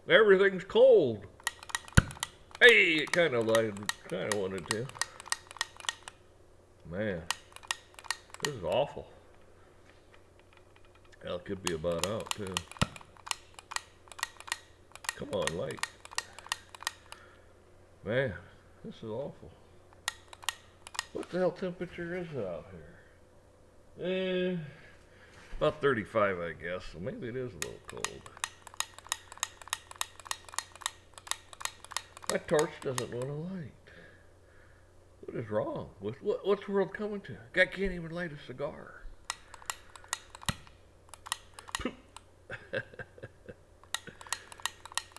Everything's cold. Hey, it kind of lied. Kind of wanted to. Man, this is awful. Hell, it could be about out too. Come on, light. Man, this is awful. What the hell temperature is it out here? About 35, I guess. So maybe it is a little cold. My torch doesn't want to light. What is wrong? What's the world coming to? Guy can't even light a cigar.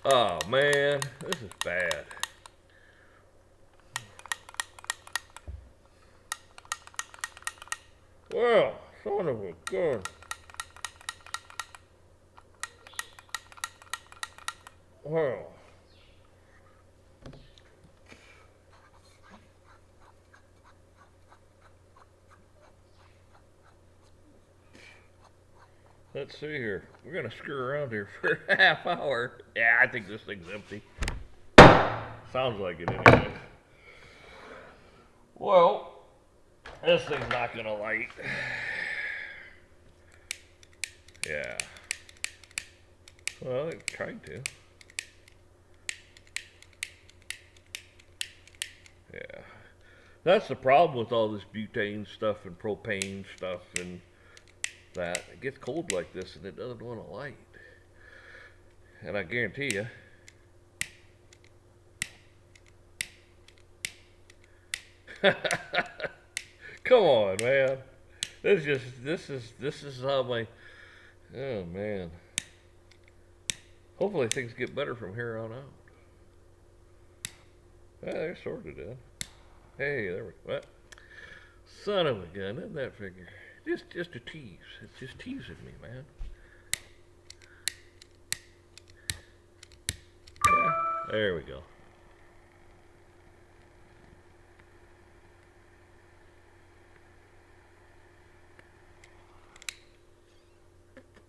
Oh man, this is bad. Well, son of a gun. Well, let's see here. We're gonna screw around here for a half hour. Yeah, I think this thing's empty. Sounds like it anyway. Well, this thing's not gonna light. Yeah. Well, it tried to. Yeah. That's the problem with all this butane stuff and propane stuff and that. It gets cold like this and it doesn't want to light. And I guarantee you, come on, man. This is how my, oh man. Hopefully things get better from here on out. Yeah, they're sort of done. Hey, there we go. What? Son of a gun, isn't that figure? Just a tease. It's just teasing me, man. Yeah, there we go.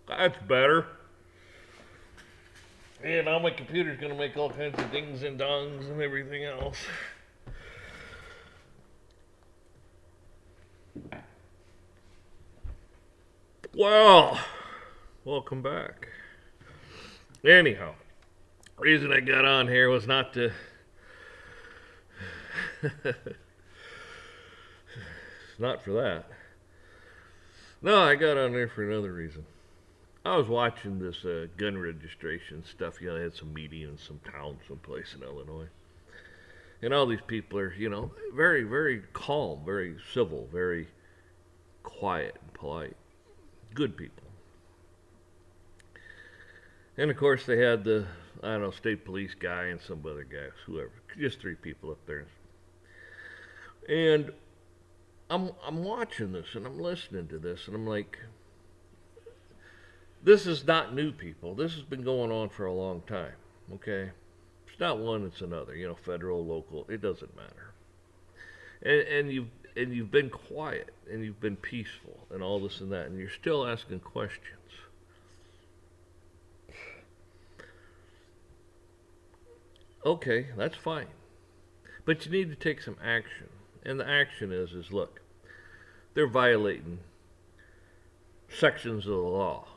That's better. Yeah, now my computer's gonna make all kinds of dings and dongs and everything else. Well, welcome back. Anyhow, reason I got on here was not to. It's not for that. No, I got on there for another reason. I was watching this gun registration stuff. You know, they had some meeting in some town, someplace in Illinois. And all these people are, very, very calm, very civil, very quiet and polite. Good people. And of course, they had the, I don't know, state police guy and some other guys, whoever. Just three people up there. And I'm watching this and I'm listening to this and I'm like, this is not new, people. This has been going on for a long time. Okay, it's not one; it's another. Federal, local, it doesn't matter. And you've been quiet and you've been peaceful and all this and that, and you're still asking questions. Okay, that's fine, but you need to take some action. And the action is look, they're violating sections of the law.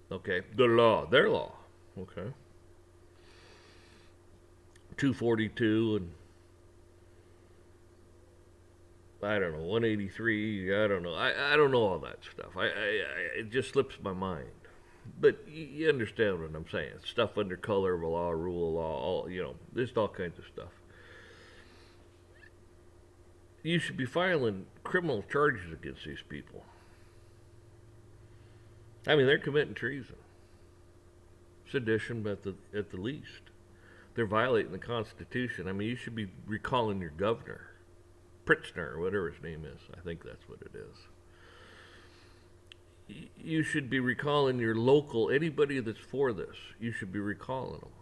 Okay, the law, their law. Okay, 242 and I don't know 183. I don't know. I don't know all that stuff. It just slips my mind. But you understand what I'm saying? Stuff under color of law, rule of law, there's all kinds of stuff. You should be filing criminal charges against these people. I mean, they're committing treason, sedition, at the least. They're violating the Constitution. I mean, you should be recalling your governor, Pritzner, or whatever his name is. I think that's what it is. You should be recalling your local, anybody that's for this. You should be recalling them.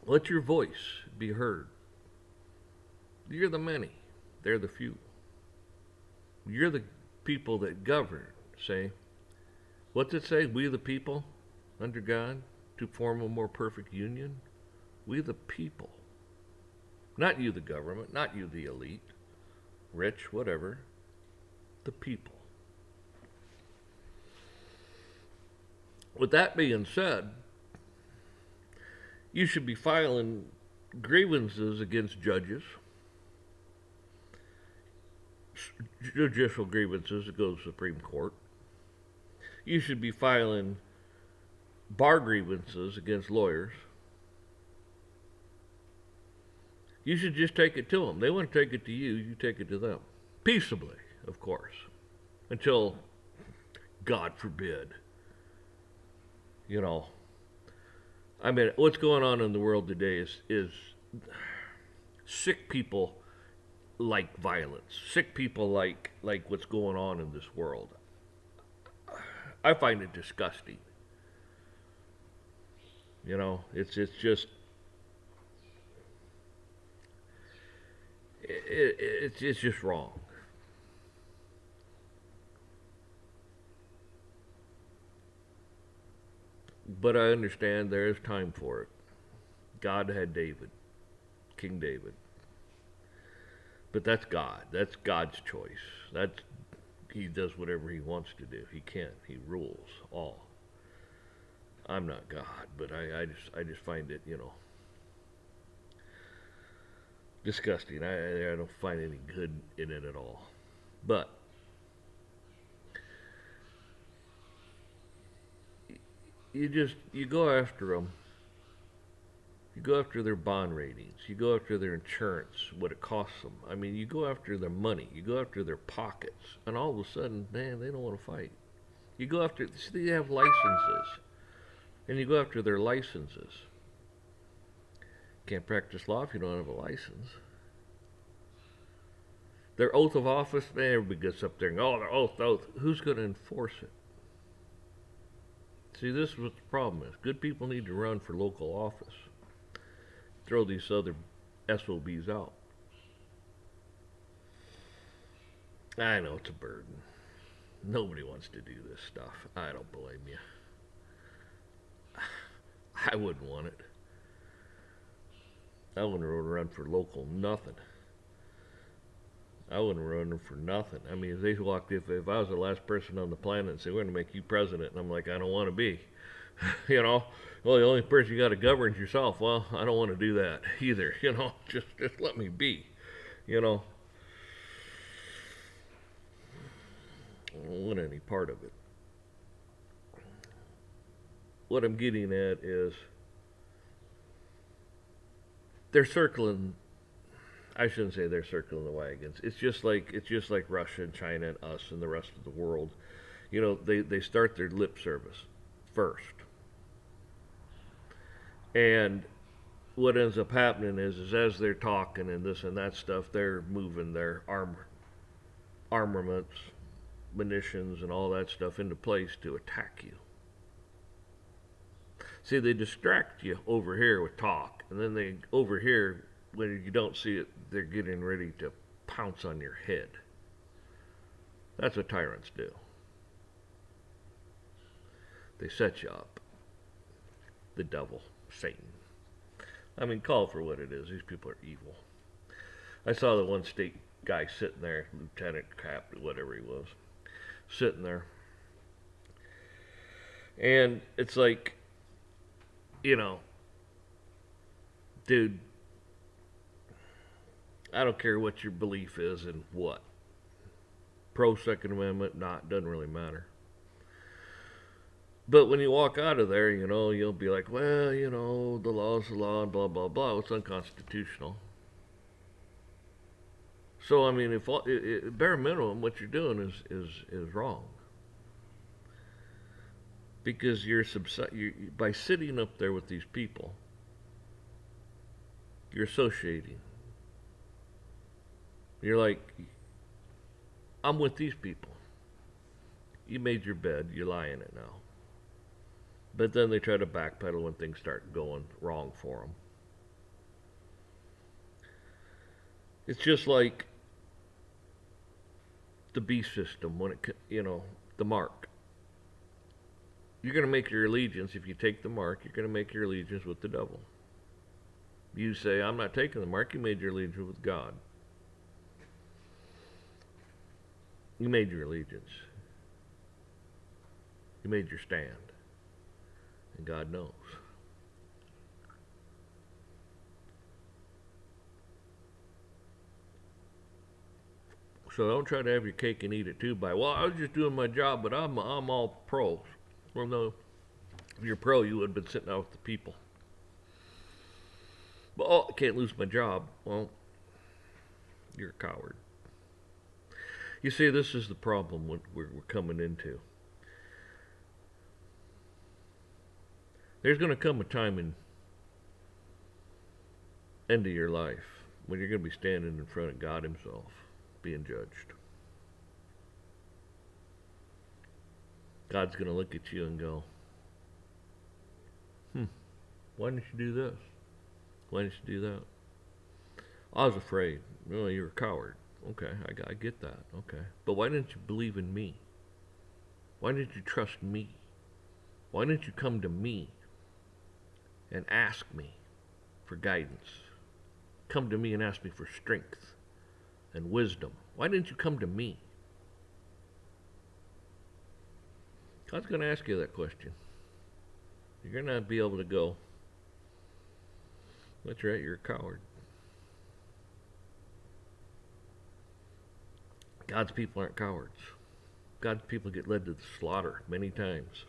Let your voice be heard. You're the many, they're the few. You're the people that govern, say. What's it say? We the people under God? to form a more perfect union? We the people. Not you, the government, not you, the elite, rich, whatever. The people. With that being said, you should be filing grievances against judges, judicial grievances that go to the Supreme Court. You should be filing bar grievances against lawyers. You should just take it to them. They want to take it to you, you take it to them. Peaceably, of course. Until, God forbid, you know. I mean, what's going on in the world today is sick people like violence. Sick people like what's going on in this world. I find it disgusting. You know, it's just it's just wrong. But I understand there is time for it. God had David, King David. But that's God. That's God's choice. That's he does whatever he wants to do. He can. He rules all. I'm not God, but I just find it, disgusting. I don't find any good in it at all. But you go after them. You go after their bond ratings. You go after their insurance, what it costs them. I mean, you go after their money. You go after their pockets, and all of a sudden, man, they don't want to fight. You go after. See, they have licenses, and you go after their licenses. Can't practice law if you don't have a license. Their oath of office, man, everybody gets up there and, oh, their oath. Who's going to enforce it? See, this is what the problem is. Good people need to run for local office. Throw these other SOBs out. I know it's a burden. Nobody wants to do this stuff. I don't blame you. I wouldn't want it. I wouldn't run for local nothing. I wouldn't run for nothing. I mean, if they walked, if I was the last person on the planet and said, we're going to make you president, and I'm like, I don't want to be. Well, the only person you got to govern is yourself. Well, I don't want to do that either. Just let me be. I don't want any part of it. What I'm getting at is they're circling. I shouldn't say they're circling the wagons. It's just like Russia and China and us and the rest of the world. They start their lip service first. And what ends up happening is as they're talking and this and that stuff, they're moving their armaments, munitions, and all that stuff into place to attack you. See, they distract you over here with talk, and then they over here, when you don't see it, they're getting ready to pounce on your head. That's what tyrants do. They set you up. The devil, Satan. I mean, call it for what it is. These people are evil. I saw the one state guy sitting there, lieutenant, captain, whatever he was, sitting there. And it's like, dude, I don't care what your belief is and what. Pro Second Amendment, not, doesn't really matter. But when you walk out of there, you'll be like, well, the law's the law and blah, blah, blah. It's unconstitutional. So, I mean, if bare minimum, what you're doing is wrong. Because you're by sitting up there with these people, you're associating. You're like, I'm with these people. You made your bed, you lie in it now. But then they try to backpedal when things start going wrong for them. It's just like the B system when the mark. You're going to make your allegiance, if you take the mark, you're going to make your allegiance with the devil. You say, I'm not taking the mark, you made your allegiance with God. You made your allegiance. You made your stand. And God knows. So don't try to have your cake and eat it too by, well, I was just doing my job, but I'm all pro. Well, no. If you're pro, you would have been sitting out with the people. But, oh, I can't lose my job. Well, you're a coward. You see, this is the problem we're coming into. There's going to come a time in end of your life when you're going to be standing in front of God himself, being judged. God's going to look at you and go, why didn't you do this? Why didn't you do that? I was afraid. Well, you're a coward. Okay, I get that. Okay. But why didn't you believe in me? Why didn't you trust me? Why didn't you come to me and ask me for guidance? Come to me and ask me for strength and wisdom. Why didn't you come to me? God's going to ask you that question. You're going to be able to go, that's right, you're a coward. God's people aren't cowards. God's people get led to the slaughter many times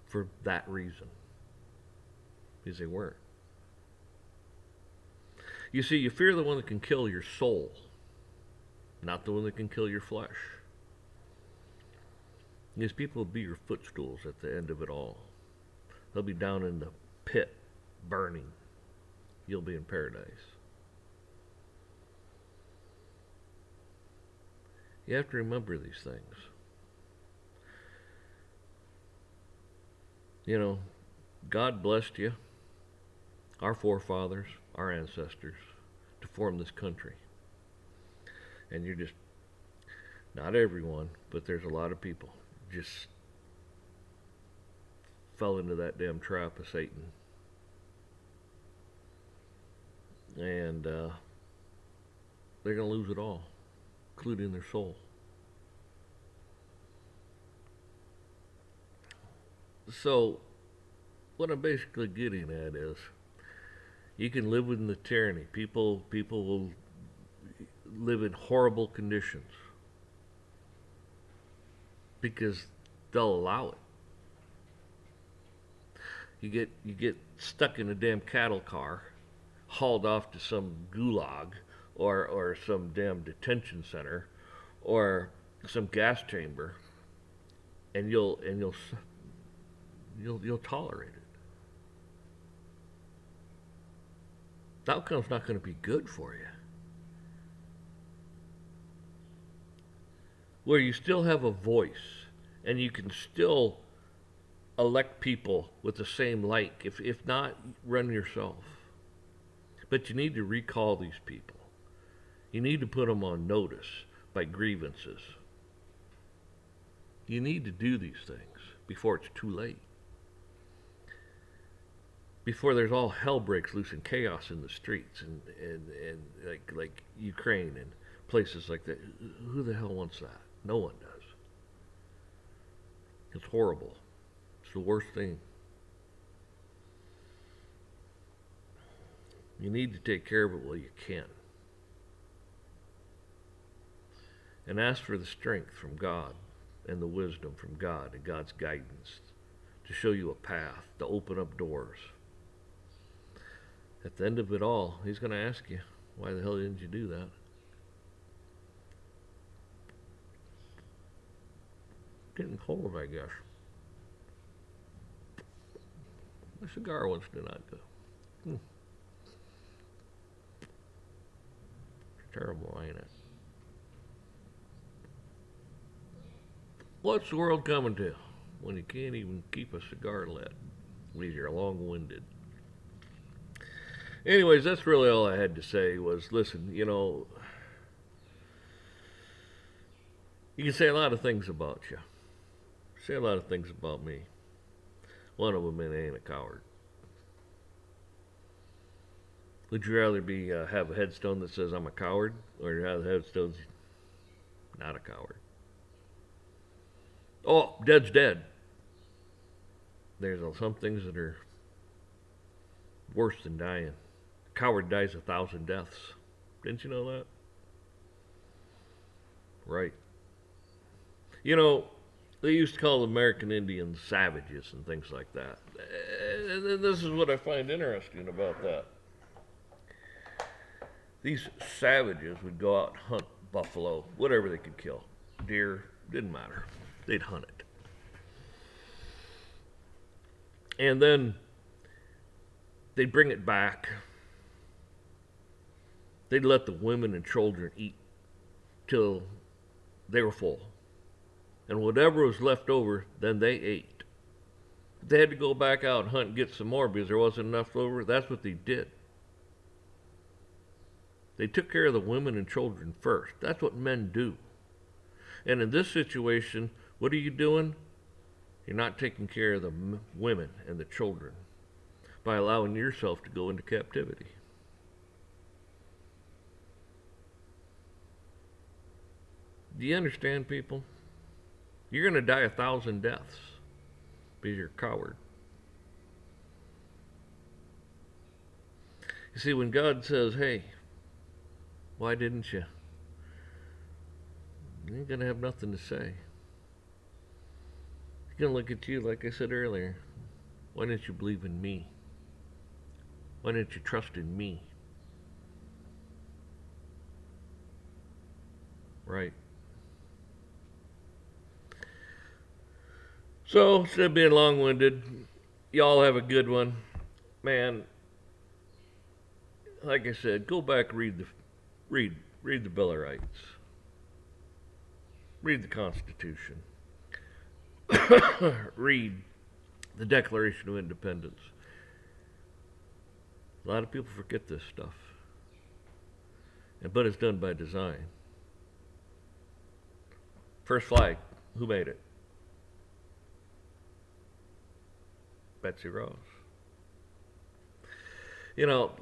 for that reason. Because they weren't. You see, you fear the one that can kill your soul, not the one that can kill your flesh. These people will be your footstools at the end of it all. They'll be down in the pit, burning. You'll be in paradise. You have to remember these things. You know, God blessed you, our forefathers, our ancestors, to form this country. And you're just, not everyone, but there's a lot of people just fell into that damn trap of Satan. And they're going to lose it all, including their soul. So, what I'm basically getting at is, you can live within the tyranny. People will live in horrible conditions because they'll allow it. You get stuck in a damn cattle car, hauled off to some gulag or some damn detention center or some gas chamber, and you'll tolerate it. The outcome's not going to be good for you. Where you still have a voice and you can still elect people with the same like, if not, run yourself. But you need to recall these people. You need to put them on notice by grievances. You need to do these things before it's too late. Before there's all hell breaks loose and chaos in the streets and like Ukraine and places like that. Who the hell wants that? No one does. It's horrible. It's the worst thing. You need to take care of it while you can. And ask for the strength from God and the wisdom from God and God's guidance to show you a path, to open up doors. At the end of it all, he's going to ask you, why the hell didn't you do that? Getting cold, I guess. My cigar wants to not go. It's terrible, ain't it? What's the world coming to when you can't even keep a cigar lit? When you're long-winded. Anyways, that's really all I had to say was, listen, you can say a lot of things about you. say a lot of things about me. One of them, it ain't a coward. Would you rather be have a headstone that says I'm a coward, or have a headstone not a coward? Oh, dead's dead. There's some things that are worse than dying. A coward dies 1,000 deaths. Didn't you know that? Right. You know, they used to call American Indians savages and things like that. And this is what I find interesting about that. These savages would go out and hunt buffalo, whatever they could kill. Deer, didn't matter. They'd hunt it. And then they'd bring it back. They'd let the women and children eat till they were full. And whatever was left over, then they ate. If they had to go back out and hunt and get some more because there wasn't enough over, that's what they did. They took care of the women and children first. That's what men do. And in this situation, what are you doing? You're not taking care of the women and the children by allowing yourself to go into captivity. Do you understand, people? You're going to die 1,000 deaths because you're a coward. You see, when God says, hey, why didn't you? You ain't going to have nothing to say. He's going to look at you like I said earlier. Why didn't you believe in me? Why didn't you trust in me? Right. So, instead of being long-winded, y'all have a good one. Man, like I said, go back and read the Bill of Rights. Read the Constitution. Read the Declaration of Independence. A lot of people forget this stuff. But it's done by design. First flag, who made it? Betsy Ross. You know,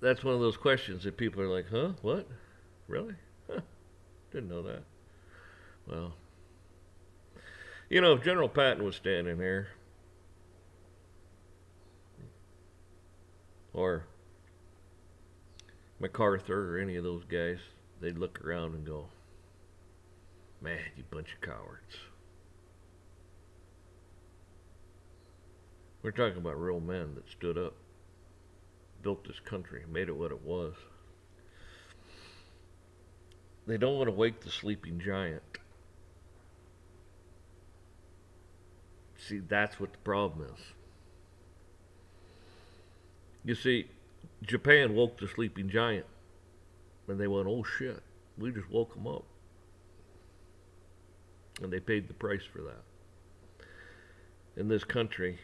that's one of those questions that people are like, huh? What? Really? Huh. Didn't know that. Well, you know, if General Patton was standing here, or MacArthur or any of those guys, they'd look around and go, man, you bunch of cowards. We're talking about real men that stood up, built this country, made it what it was. They don't want to wake the sleeping giant. See, that's what the problem is. You see, Japan woke the sleeping giant, and they went, oh shit, we just woke them up. And they paid the price for that. In this country,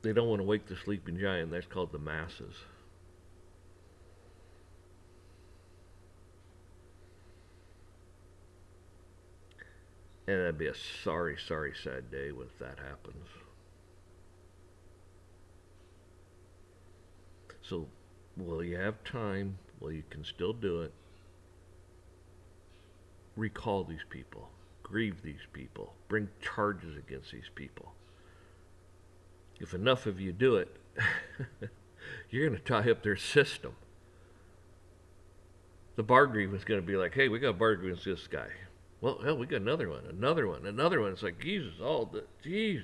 they don't want to wake the sleeping giant. That's called the masses. And that'd be a sorry, sorry, sad day when that happens. So, while you have time, while you can still do it, recall these people, grieve these people, bring charges against these people. If enough of you do it, you're going to tie up their system. The bar grievement's going to be like, hey, we got bar grievance this guy. Well, hell, we got another one. It's like, Jesus, geez.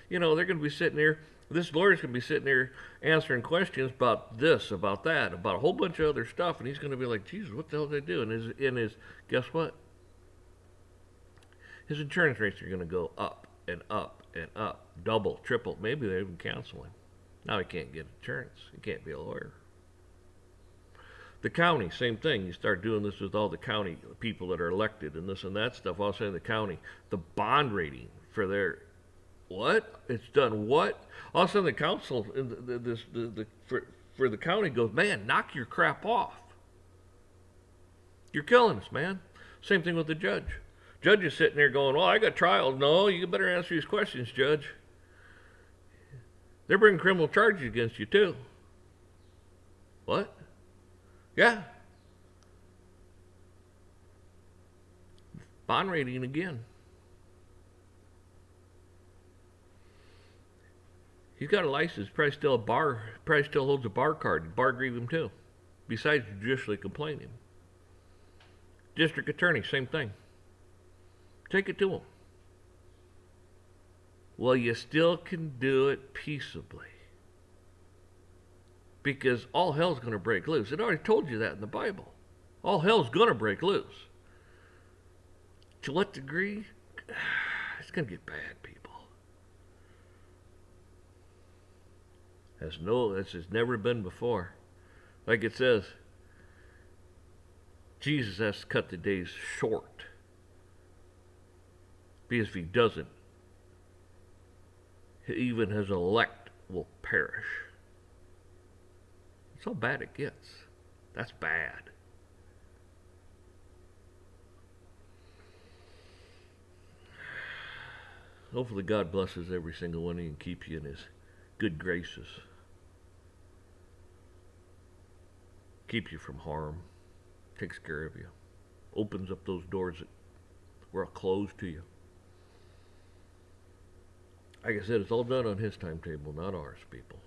You know, they're going to be sitting there. This lawyer's going to be sitting there answering questions about this, about that, about a whole bunch of other stuff. And he's going to be like, Jesus, what the hell did they do? And guess what? His insurance rates are going to go up and up and up, double, triple. Maybe they're even canceling. Now he can't get insurance. He can't be a lawyer. The county, same thing. You start doing this with all the county people that are elected and this and that stuff. All of a sudden, the county, the bond rating for their what? It's done what? All of a sudden, the council for the county goes, man, knock your crap off. You're killing us, man. Same thing with the judge. Judge is sitting there going, well, I got trials. No, you better answer these questions, Judge. They're bringing criminal charges against you, too. What? Yeah. Bond rating again. He's got a license. Probably still holds a bar card. Bar grieve him too. Besides judicially complaining. District attorney, same thing. Take it to him. Well, you still can do it peaceably. Because all hell's going to break loose. It already told you that in the Bible. All hell's going to break loose. To what degree? It's going to get bad, people. This has never been before. Like it says, Jesus has to cut the days short. Because if he doesn't, even his elect will perish. That's how bad it gets. That's bad. Hopefully God blesses every single one of you and keep you in his good graces. Keeps you from harm. Takes care of you. Opens up those doors that were closed to you. Like I said, it's all done on his timetable, not ours, people.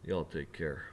Y'all take care.